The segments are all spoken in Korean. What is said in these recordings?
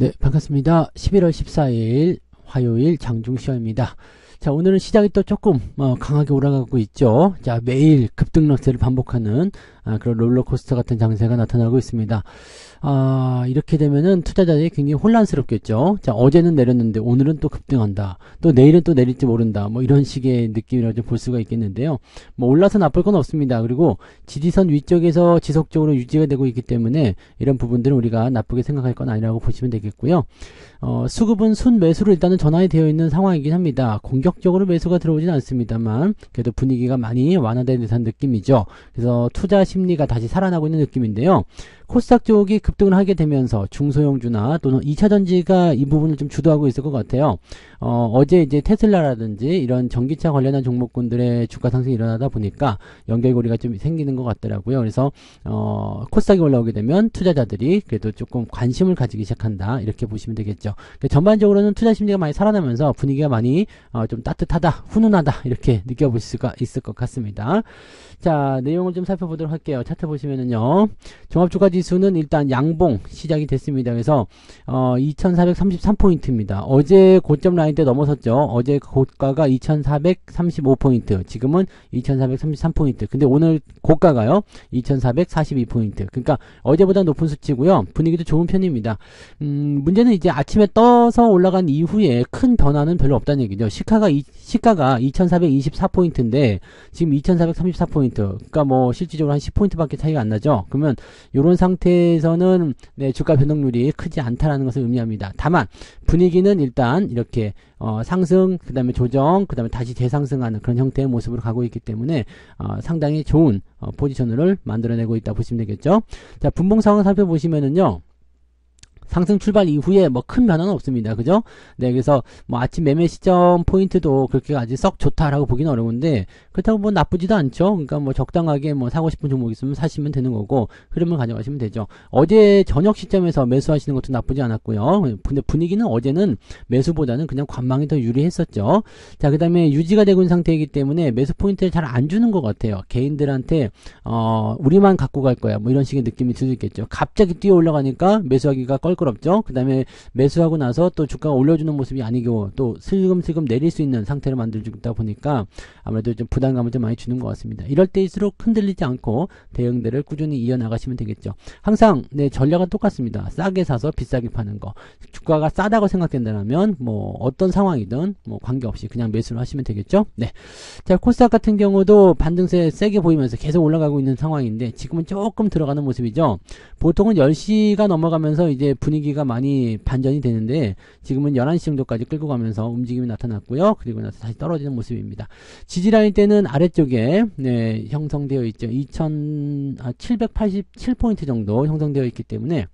네, 반갑습니다. 11월 14일 화요일 장중시험입니다. 자, 오늘은 시장이 또 조금 강하게 올라가고 있죠. 자, 매일 급등락세를 반복하는 그런 롤러코스터 같은 장세가 나타나고 있습니다. 이렇게 되면은 투자자들이 굉장히 혼란스럽겠죠. 자, 어제는 내렸는데 오늘은 또 급등한다. 또 내일은 또 내릴지 모른다. 뭐 이런 식의 느낌이라고 좀 볼 수가 있겠는데요. 뭐 올라서 나쁠 건 없습니다. 그리고 지지선 위쪽에서 지속적으로 유지가 되고 있기 때문에 이런 부분들은 우리가 나쁘게 생각할 건 아니라고 보시면 되겠고요. 수급은 순매수로 일단은 전환이 되어 있는 상황이긴 합니다. 공격적으로 매수가 들어오진 않습니다만 그래도 분위기가 많이 완화된 듯한 느낌이죠. 그래서 투자 심리가 다시 살아나고 있는 느낌인데요. 코스닥 쪽이 급등을 하게 되면서 중소형주나 또는 2차전지가 이 부분을 좀 주도하고 있을 것 같아요. 어제 이제 테슬라라든지 이런 전기차 관련한 종목군들의 주가 상승이 일어나다 보니까 연결고리가 좀 생기는 것 같더라고요. 그래서 코스닥이 올라오게 되면 투자자들이 그래도 조금 관심을 가지기 시작한다, 이렇게 보시면 되겠죠. 전반적으로는 투자 심리가 많이 살아나면서 분위기가 많이 좀 따뜻하다, 훈훈하다, 이렇게 느껴볼 수가 있을 것 같습니다. 자, 내용을 좀 살펴보도록 할게요. 차트 보시면은요, 종합주가 지수는 일단 양봉 시작이 됐습니다. 그래서 2433포인트입니다. 어제 고점 라인 때 넘어섰죠. 어제 고가가 2435포인트, 지금은 2433포인트. 근데 오늘 고가가요 2442포인트. 그러니까 어제보다 높은 수치고요. 분위기도 좋은 편입니다. 문제는 이제 아침에 떠서 올라간 이후에 큰 변화는 별로 없다는 얘기죠. 시가가 2424포인트인데 지금 2434포인트. 그러니까 뭐 실질적으로 한 10포인트밖에 차이가 안 나죠. 그러면 이런 상태에서는 주가 변동률이 크지 않다라는 것을 의미합니다. 다만 분위기는 일단 이렇게 상승, 그 다음에 조정, 그 다음에 다시 재상승하는 그런 형태의 모습으로 가고 있기 때문에 상당히 좋은 포지션을 만들어내고 있다 보시면 되겠죠. 자, 분봉 상황 살펴보시면은요, 상승 출발 이후에 뭐 큰 변화는 없습니다. 그죠? 네, 그래서 뭐 아침 매매 시점 포인트도 그렇게 아직 썩 좋다라고 보기는 어려운데, 그렇다고 뭐 나쁘지도 않죠. 그러니까 뭐 적당하게 뭐 사고 싶은 종목 있으면 사시면 되는 거고, 흐름을 가져가시면 되죠. 어제 저녁 시점에서 매수하시는 것도 나쁘지 않았고요. 근데 분위기는 어제는 매수보다는 그냥 관망이 더 유리했었죠. 자, 그 다음에 유지가 되고 있는 상태이기 때문에 매수 포인트를 잘 안 주는 것 같아요. 개인들한테 우리만 갖고 갈 거야, 뭐 이런 식의 느낌이 들 수 있겠죠. 갑자기 뛰어 올라가니까 매수하기가 껄끄럽죠. 그 다음에 매수하고 나서 또 주가가 올려주는 모습이 아니고 또 슬금슬금 내릴 수 있는 상태를 만들어주다 보니까 아무래도 좀 부담감을 좀 많이 주는 것 같습니다. 이럴 때일수록 흔들리지 않고 대응들을 꾸준히 이어나가시면 되겠죠. 항상 전략은 똑같습니다. 싸게 사서 비싸게 파는 거. 주가가 싸다고 생각된다면 뭐 어떤 상황이든 뭐 관계없이 그냥 매수를 하시면 되겠죠. 네. 자, 코스닥 같은 경우도 반등세 세게 보이면서 계속 올라가고 있는 상황인데 지금은 조금 들어가는 모습이죠. 보통은 10시가 넘어가면서 이제 분위기가 많이 반전이 되는데 지금은 11시 정도까지 끌고 가면서 움직임이 나타났고요. 그리고 나서 다시 떨어지는 모습입니다. 지지라인 때는 아래쪽에 형성되어 있죠. 2787포인트 정도 형성되어 있기 때문에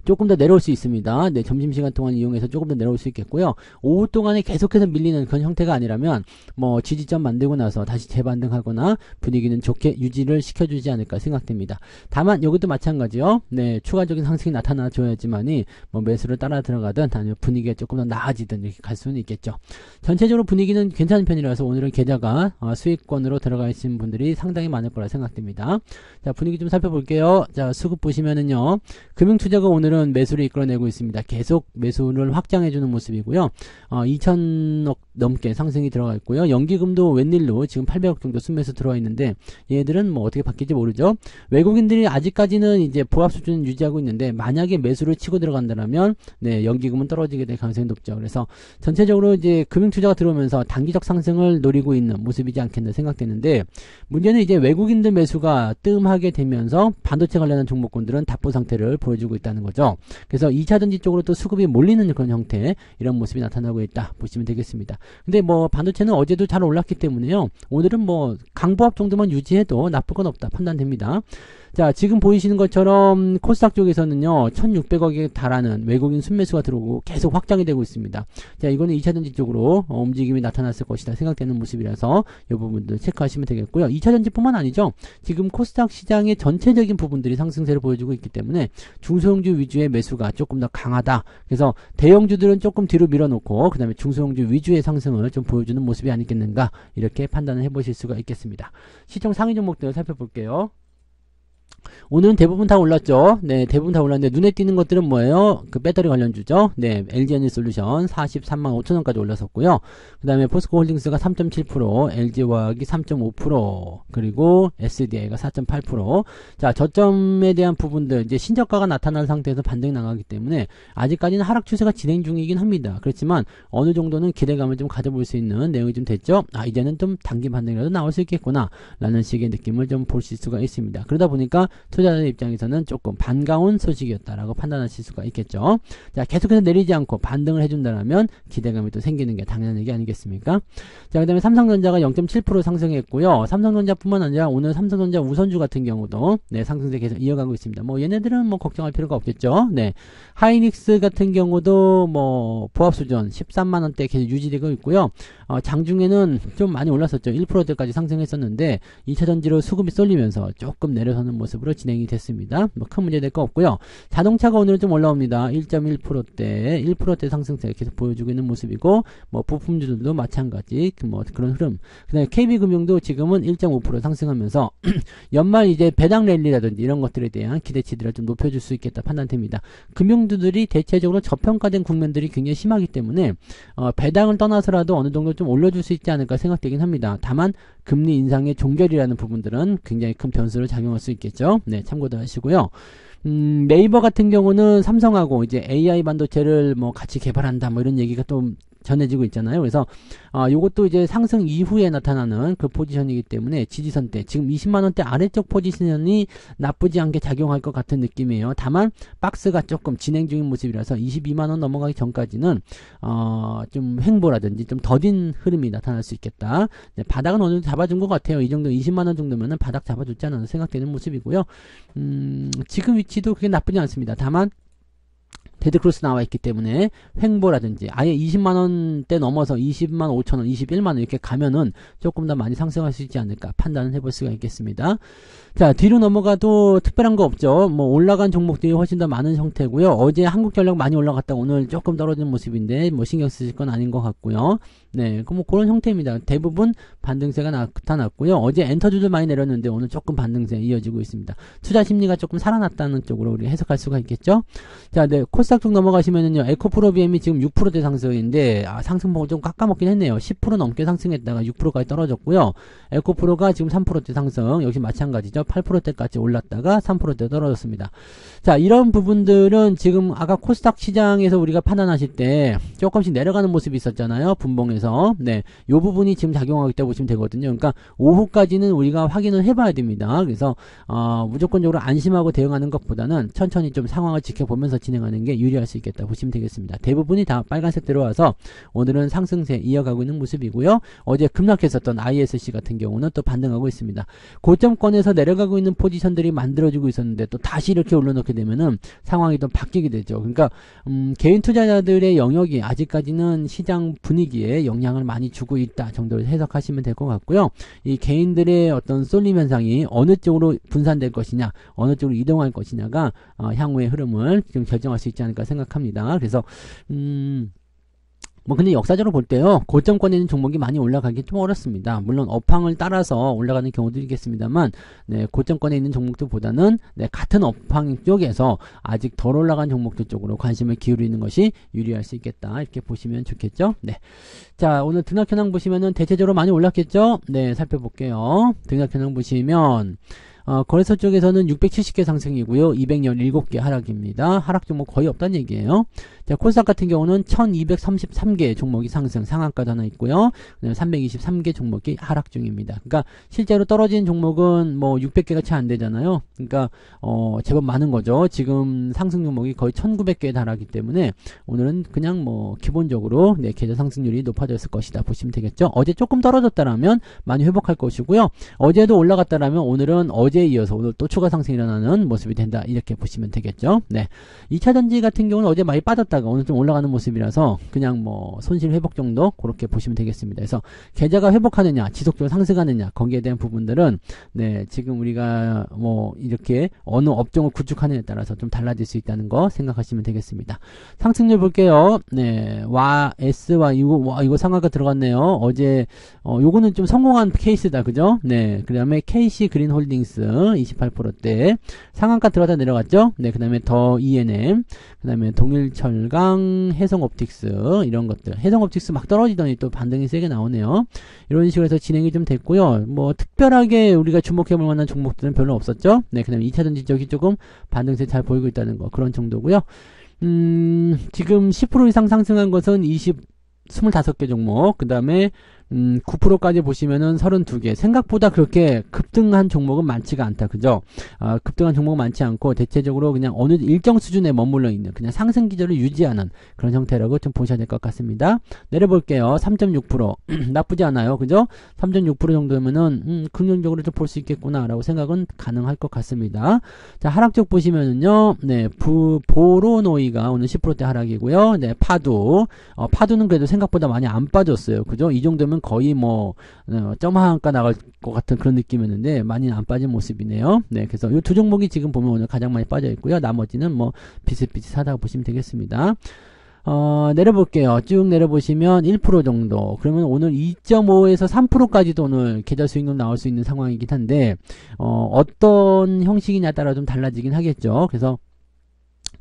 조금 더 내려올 수 있습니다. 네, 점심시간 동안 이용해서 조금 더 내려올 수 있겠고요. 오후 동안에 계속해서 밀리는 그런 형태가 아니라면 뭐 지지점 만들고 나서 다시 재반등하거나 분위기는 좋게 유지를 시켜주지 않을까 생각됩니다. 다만 여기도 마찬가지요. 네, 추가적인 상승이 나타나줘야지만이 뭐 매수를 따라 들어가든 아니면 분위기가 조금 더 나아지든 이렇게 갈 수는 있겠죠. 전체적으로 분위기는 괜찮은 편이라서 오늘은 계좌가 수익권으로 들어가 있는 분들이 상당히 많을 거라 생각됩니다. 자, 분위기 좀 살펴볼게요. 자, 수급 보시면은요, 금융투자가 오늘은 매수를 이끌어내고 있습니다. 계속 매수를 확장해주는 모습이고요. 2천억 넘게 상승이 들어가 있고요. 연기금도 웬일로 지금 800억 정도 순매수 들어와 있는데 얘들은 뭐 어떻게 바뀔지 모르죠. 외국인들이 아직까지는 이제 보합 수준을 유지하고 있는데 만약에 매수를 치고 들어간다면 연기금은 떨어지게 될 가능성이 높죠. 그래서 전체적으로 이제 금융투자가 들어오면서 단기적 상승을 노리고 있는 모습이지 않겠나 생각되는데, 문제는 이제 외국인들 매수가 뜸하게 되면서 반도체 관련한 종목군들은 답보 상태를 보여주고 있다는 거죠. 그래서 2차전지 쪽으로 또 수급이 몰리는 그런 형태, 이런 모습이 나타나고 있다 보시면 되겠습니다. 근데 뭐 반도체는 어제도 잘 올랐기 때문에요, 오늘은 뭐 강보합 정도만 유지해도 나쁠 건 없다 판단됩니다. 자, 지금 보이시는 것처럼 코스닥 쪽에서는요 1600억에 달하는 외국인 순매수가 들어오고 계속 확장이 되고 있습니다. 자, 이거는 2차전지 쪽으로 움직임이 나타났을 것이다 생각되는 모습이라서 이 부분들 체크하시면 되겠고요. 2차전지 뿐만 아니죠, 지금 코스닥 시장의 전체적인 부분들이 상승세를 보여주고 있기 때문에 중소형주 위주의 매수가 조금 더 강하다. 그래서 대형주들은 조금 뒤로 밀어놓고 그 다음에 중소형주 위주의 상승을 좀 보여주는 모습이 아니겠는가, 이렇게 판단을 해보실 수가 있겠습니다. 시총 상위 종목들 살펴볼게요. 오늘은 대부분 다 올랐죠. 네, 대부분 다 올랐는데 눈에 띄는 것들은 뭐예요? 그 배터리 관련주죠. 네, LG에너지솔루션 43만 5천원까지 올랐었고요. 그 다음에 포스코홀딩스가 3.7%, LG화학이 3.5%, 그리고 SDI가 4.8%. 자, 저점에 대한 부분들 이제 신저가가 나타난 상태에서 반등이 나가기 때문에 아직까지는 하락 추세가 진행 중이긴 합니다. 그렇지만 어느 정도는 기대감을 좀 가져볼 수 있는 내용이 좀 됐죠. 아, 이제는 좀 단기 반등이라도 나올 수 있겠구나 라는 식의 느낌을 좀 보실 수가 있습니다. 그러다 보니까 투자자들 입장에서는 조금 반가운 소식이었다라고 판단하실 수가 있겠죠. 자, 계속해서 내리지 않고 반등을 해준다면 기대감이 또 생기는 게 당연한 얘기 아니겠습니까? 자, 그 다음에 삼성전자가 0.7% 상승했고요. 삼성전자뿐만 아니라 오늘 삼성전자 우선주 같은 경우도 네, 상승세 계속 이어가고 있습니다. 뭐 얘네들은 뭐 걱정할 필요가 없겠죠. 네, 하이닉스 같은 경우도 뭐 보합수준 13만원대 계속 유지되고 있고요. 장중에는 좀 많이 올랐었죠. 1%대까지 상승했었는데 2차전지로 수급이 쏠리면서 조금 내려서는 모습으로 진행이 됐습니다. 뭐 큰 문제 될 거 없고요. 자동차가 오늘은 좀 올라옵니다. 1.1% 상승세 계속 보여주고 있는 모습이고, 뭐 부품주들도 마찬가지 뭐 그런 흐름. 그다음에 KB금융도 지금은 1.5% 상승하면서 연말 이제 배당 랠리라든지 이런 것들에 대한 기대치들을 좀 높여줄 수 있겠다 판단됩니다. 금융주들이 대체적으로 저평가된 국면들이 굉장히 심하기 때문에 배당을 떠나서라도 어느 정도 좀 올려줄 수 있지 않을까 생각되긴 합니다. 다만 금리 인상의 종결이라는 부분들은 굉장히 큰 변수로 작용할 수 있겠죠. 네, 참고도 하시고요. 네이버 같은 경우는 삼성하고 이제 AI 반도체를 뭐 같이 개발한다 뭐 이런 얘기가 좀 전해지고 있잖아요. 그래서 요것도 이제 상승 이후에 나타나는 그 포지션이기 때문에 지지선대 지금 20만원대 아래쪽 포지션이 나쁘지 않게 작용할 것 같은 느낌이에요. 다만 박스가 조금 진행 중인 모습이라서 22만원 넘어가기 전까지는 좀 횡보라든지 좀 더딘 흐름이 나타날 수 있겠다. 네, 바닥은 어느 정도 잡아준 것 같아요. 이 정도 20만원 정도면은 바닥 잡아줬지 않나 생각되는 모습이고요. 지금 위치도 그게 나쁘지 않습니다. 다만 데드크로스 나와 있기 때문에 횡보라든지 아예 20만원대 넘어서 20만 5천원 21만원 이렇게 가면은 조금 더 많이 상승할 수 있지 않을까 판단을 해볼 수가 있겠습니다. 자, 뒤로 넘어가도 특별한 거 없죠. 뭐 올라간 종목들이 훨씬 더 많은 형태고요. 어제 한국전력 많이 올라갔다 오늘 조금 떨어진 모습인데 뭐 신경 쓰실 건 아닌 것 같고요. 네, 뭐 그런 형태입니다. 대부분 반등세가 나타났고요. 어제 엔터주도 많이 내렸는데 오늘 조금 반등세 이어지고 있습니다. 투자 심리가 조금 살아났다는 쪽으로 우리 해석할 수가 있겠죠. 자, 네, 코스닥 쪽 넘어가시면은요, 에코프로비엠이 지금 6%대 상승인데 상승폭을 좀 깎아먹긴 했네요. 10% 넘게 상승했다가 6%까지 떨어졌고요. 에코프로가 지금 3%대 상승, 역시 마찬가지죠. 8%대까지 올랐다가 3%대 떨어졌습니다. 자, 이런 부분들은 지금 아까 코스닥 시장에서 우리가 판단하실 때 조금씩 내려가는 모습이 있었잖아요. 분봉에서. 네, 요 부분이 지금 작용하고 있다고 보시면 되거든요. 그러니까 오후까지는 우리가 확인을 해봐야 됩니다. 그래서 무조건적으로 안심하고 대응하는 것보다는 천천히 좀 상황을 지켜보면서 진행하는 게 유리할 수 있겠다 보시면 되겠습니다. 대부분이 다 빨간색 들어와서 오늘은 상승세 이어가고 있는 모습이고요. 어제 급락했었던 ISC 같은 경우는 또 반등하고 있습니다. 고점권에서 내려가고 있는 포지션들이 만들어지고 있었는데 또 다시 이렇게 올려놓게 되면은 상황이 또 바뀌게 되죠. 그러니까 개인 투자자들의 영역이 아직까지는 시장 분위기에 영향을 많이 주고 있다 정도로 해석하시면 될 것 같고요. 이 개인들의 어떤 쏠림 현상이 어느 쪽으로 분산될 것이냐, 어느 쪽으로 이동할 것이냐가 향후의 흐름을 좀 결정할 수 있지 않을까 생각합니다. 그래서 뭐 근데 역사적으로 볼 때요, 고점권에 있는 종목이 많이 올라가기 좀 어렵습니다. 물론 업황을 따라서 올라가는 경우도 있겠습니다만, 네, 고점권에 있는 종목들보다는 네, 같은 업황 쪽에서 아직 덜 올라간 종목들 쪽으로 관심을 기울이는 것이 유리할 수 있겠다 이렇게 보시면 좋겠죠. 네, 자, 오늘 등락 현황 보시면은 대체적으로 많이 올랐겠죠. 네, 살펴볼게요. 등락 현황 보시면 거래소 쪽에서는 670개 상승이고요. 217개 하락입니다. 하락 종목 거의 없다는 얘기예요. 자, 코스닥 같은 경우는 1233개 종목이 상승, 상한가도 하나 있고요. 323개 종목이 하락 중입니다. 그러니까 실제로 떨어진 종목은 뭐 600개가 채 안 되잖아요. 그러니까 제법 많은 거죠. 지금 상승 종목이 거의 1900개에 달하기 때문에 오늘은 그냥 뭐 기본적으로 네, 계좌 상승률이 높아졌을 것이다 보시면 되겠죠. 어제 조금 떨어졌다라면 많이 회복할 것이고요. 어제도 올라갔다라면 오늘은 어제에 이어서 오늘 또 추가 상승이 일어나는 모습이 된다 이렇게 보시면 되겠죠. 네, 2차전지 같은 경우는 어제 많이 빠졌다가 오늘 좀 올라가는 모습이라서 그냥 뭐 손실 회복 정도 그렇게 보시면 되겠습니다. 그래서 계좌가 회복하느냐 지속적으로 상승하느냐 거기에 대한 부분들은 네, 지금 우리가 뭐 이렇게 어느 업종을 구축하느냐에 따라서 좀 달라질 수 있다는 거 생각하시면 되겠습니다. 상승률 볼게요. 네, S와 이거 상하가 들어갔네요. 어제 요거는 좀 성공한 케이스다, 그죠? 네, 그 다음에 KC 그린홀딩스 28%대. 상한가 들어가다 내려갔죠? 네, 그 다음에 더 ENM, 그 다음에 동일철강, 해성옵틱스, 이런 것들. 해성옵틱스 막 떨어지더니 또 반등이 세게 나오네요. 이런 식으로 해서 진행이 좀 됐고요. 뭐, 특별하게 우리가 주목해볼 만한 종목들은 별로 없었죠? 네, 그 다음에 2차전지 쪽이 조금 반등세 잘 보이고 있다는 거, 그런 정도고요. 지금 10% 이상 상승한 것은 25개 종목, 그 다음에 9%까지 보시면은 32개. 생각보다 그렇게 급등한 종목은 많지가 않다. 그죠? 급등한 종목은 많지 않고 대체적으로 그냥 어느 일정 수준에 머물러 있는 그냥 상승 기조를 유지하는 그런 형태라고 좀 보셔야 될 것 같습니다. 내려볼게요. 3.6%. 나쁘지 않아요. 그죠? 3.6% 정도면은 긍정적으로 좀 볼 수 있겠구나라고 생각은 가능할 것 같습니다. 자, 하락 쪽 보시면은요. 네, 보로노이가 오늘 10%대 하락이고요. 네, 파두는 그래도 생각보다 많이 안 빠졌어요. 그죠? 이 정도면 거의 뭐 점하한가 나갈 것 같은 그런 느낌이었는데 많이 안 빠진 모습이네요. 네, 그래서 이 두 종목이 지금 보면 오늘 가장 많이 빠져 있고요. 나머지는 뭐 비슷비슷하다고 보시면 되겠습니다. 내려볼게요. 쭉 내려보시면 1% 정도. 그러면 오늘 2.5에서 3%까지도 오늘 계좌 수익률 나올 수 있는 상황이긴 한데 어떤 형식이냐에 따라 좀 달라지긴 하겠죠. 그래서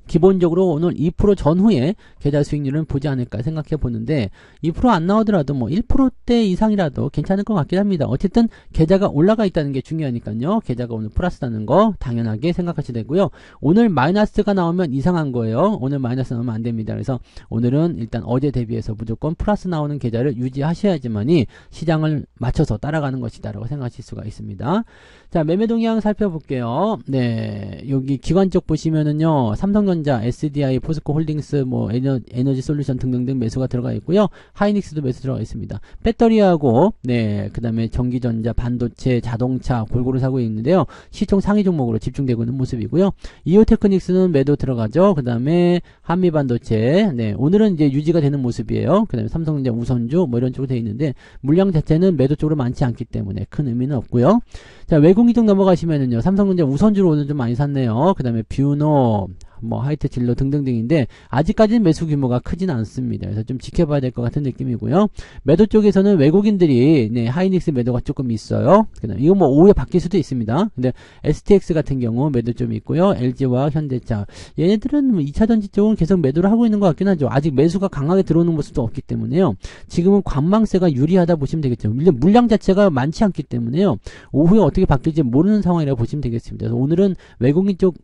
기본적으로 오늘 2% 전후에 계좌 수익률은 보지 않을까 생각해 보는데 2% 안 나오더라도 뭐 1%대 이상이라도 괜찮을 것 같긴 합니다. 어쨌든 계좌가 올라가 있다는 게 중요하니까요. 계좌가 오늘 플러스라는 거 당연하게 생각하셔야 되고요. 오늘 마이너스가 나오면 이상한 거예요. 오늘 마이너스 나오면 안 됩니다. 그래서 오늘은 일단 어제 대비해서 무조건 플러스 나오는 계좌를 유지하셔야지만이 시장을 맞춰서 따라가는 것이다라고 생각하실 수가 있습니다. 자, 매매 동향 살펴볼게요. 네, 여기 기관 쪽 보시면은요. 삼성전자, SDI, 포스코 홀딩스, 뭐 에너지 솔루션 등등등 매수가 들어가 있고요. 하이닉스도 매수 들어가 있습니다. 배터리하고 네, 그다음에 전기전자, 반도체, 자동차 골고루 사고 있는데요. 시총 상위 종목으로 집중되고 있는 모습이고요. 이오테크닉스는 매도 들어가죠. 그다음에 한미반도체, 네, 오늘은 이제 유지가 되는 모습이에요. 그다음에 삼성전자, 우선주 뭐 이런 쪽으로 되어 있는데 물량 자체는 매도 쪽으로 많지 않기 때문에 큰 의미는 없고요. 자, 외국 이동 넘어가시면은요. 삼성전자 우선주로 오늘 좀 많이 샀네요. 그 다음에 뷰노, 뭐 하이트 진로 등등등인데 아직까지는 매수 규모가 크진 않습니다. 그래서 좀 지켜봐야 될 것 같은 느낌이고요. 매도 쪽에서는 외국인들이 네, 하이닉스 매도가 조금 있어요. 그다음 이거 뭐 오후에 바뀔 수도 있습니다. 근데 STX 같은 경우 매도 좀 있고요. LG와 현대차 얘네들은 뭐 2차전지 쪽은 계속 매도를 하고 있는 것 같긴 하죠. 아직 매수가 강하게 들어오는 모습도 없기 때문에요. 지금은 관망세가 유리하다 보시면 되겠죠. 물량 자체가 많지 않기 때문에요. 오후에 어떻게 바뀔지 모르는 상황이라고 보시면 되겠습니다. 그래서 오늘은 외국인 쪽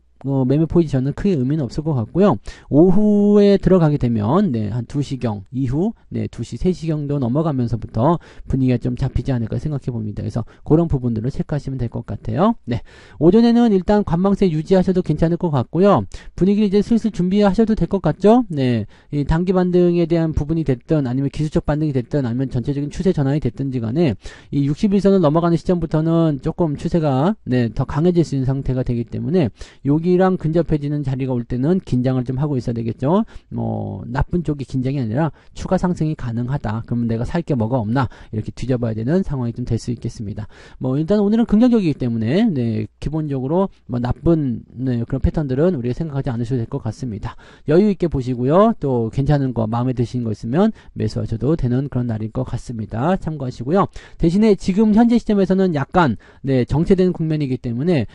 매매 포지션은 크게 의미는 없을 것 같고요. 오후에 들어가게 되면 네, 한 2시경 이후 네, 2시, 3시경도 넘어가면서부터 분위기가 좀 잡히지 않을까 생각해 봅니다. 그래서 그런 부분들을 체크하시면 될 것 같아요. 네, 오전에는 일단 관망세 유지하셔도 괜찮을 것 같고요. 분위기를 이제 슬슬 준비하셔도 될 것 같죠? 네, 이 단기 반등에 대한 부분이 됐든 아니면 기술적 반등이 됐든 아니면 전체적인 추세 전환이 됐든지 간에 이 61선을 넘어가는 시점부터는 조금 추세가 네, 더 강해질 수 있는 상태가 되기 때문에 여기랑 근접해지는 자리가 올 때는 긴장을 좀 하고 있어야 되겠죠. 뭐 나쁜 쪽이 긴장이 아니라 추가 상승이 가능하다. 그러면 내가 살 게 뭐가 없나 이렇게 뒤져봐야 되는 상황이 좀 될 수 있겠습니다. 뭐 일단 오늘은 긍정적이기 때문에 네, 기본적으로 뭐 나쁜 네, 그런 패턴들은 우리가 생각하지 않으셔도 될 것 같습니다. 여유 있게 보시고요. 또 괜찮은 거 마음에 드시는 거 있으면 매수하셔도 되는 그런 날일 것 같습니다. 참고하시고요. 대신에 지금 현재 시점에서는 약간 네, 정체되는 국면이기 때문에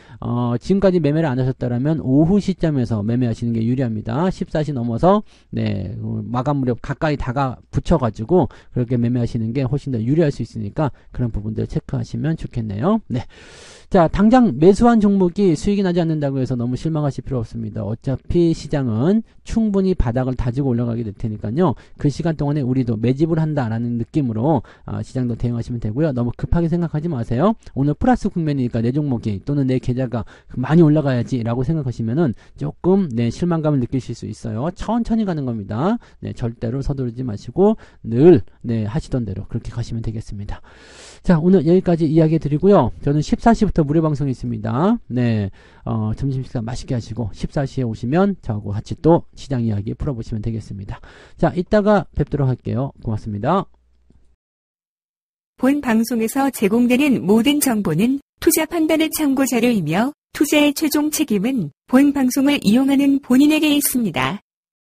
지금까지 매매를 안 하셨다라면 오후 시점에서 매매하시는 게 유리합니다. 14시 넘어서 네, 마감 무렵 가까이 다가 붙여가지고 그렇게 매매하시는 게 훨씬 더 유리할 수 있으니까 그런 부분들 체크하시면 좋겠네요. 네, 자, 당장 매수한 종목이 수익이 나지 않는다고 해서 너무 실망하실 필요 없습니다. 어차피 시장은 충분히 바닥을 다지고 올라가게 될 테니까요. 그 시간 동안에 우리도 매집을 한다라는 느낌으로 시장도 대응하시면 되고요. 너무 급하게 생각하지 마세요. 오늘 플러스 국면이니까 내 종목이 또는 내 계좌가 많이 올라가야지 라고 생각하시면은 조금 네, 실망감을 느끼실 수 있어요. 천천히 가는 겁니다. 네, 절대로 서두르지 마시고 늘 네, 하시던 대로 그렇게 가시면 되겠습니다. 자, 오늘 여기까지 이야기 드리고요. 저는 14시부터 무료 방송이 있습니다. 네, 점심 식사 맛있게 하시고 14시에 오시면 저하고 같이 또 시장 이야기 풀어보시면 되겠습니다. 자, 이따가 뵙도록 할게요. 고맙습니다. 본 방송에서 제공되는 모든 정보는 투자 판단의 참고 자료이며 투자의 최종 책임은 본 방송을 이용하는 본인에게 있습니다.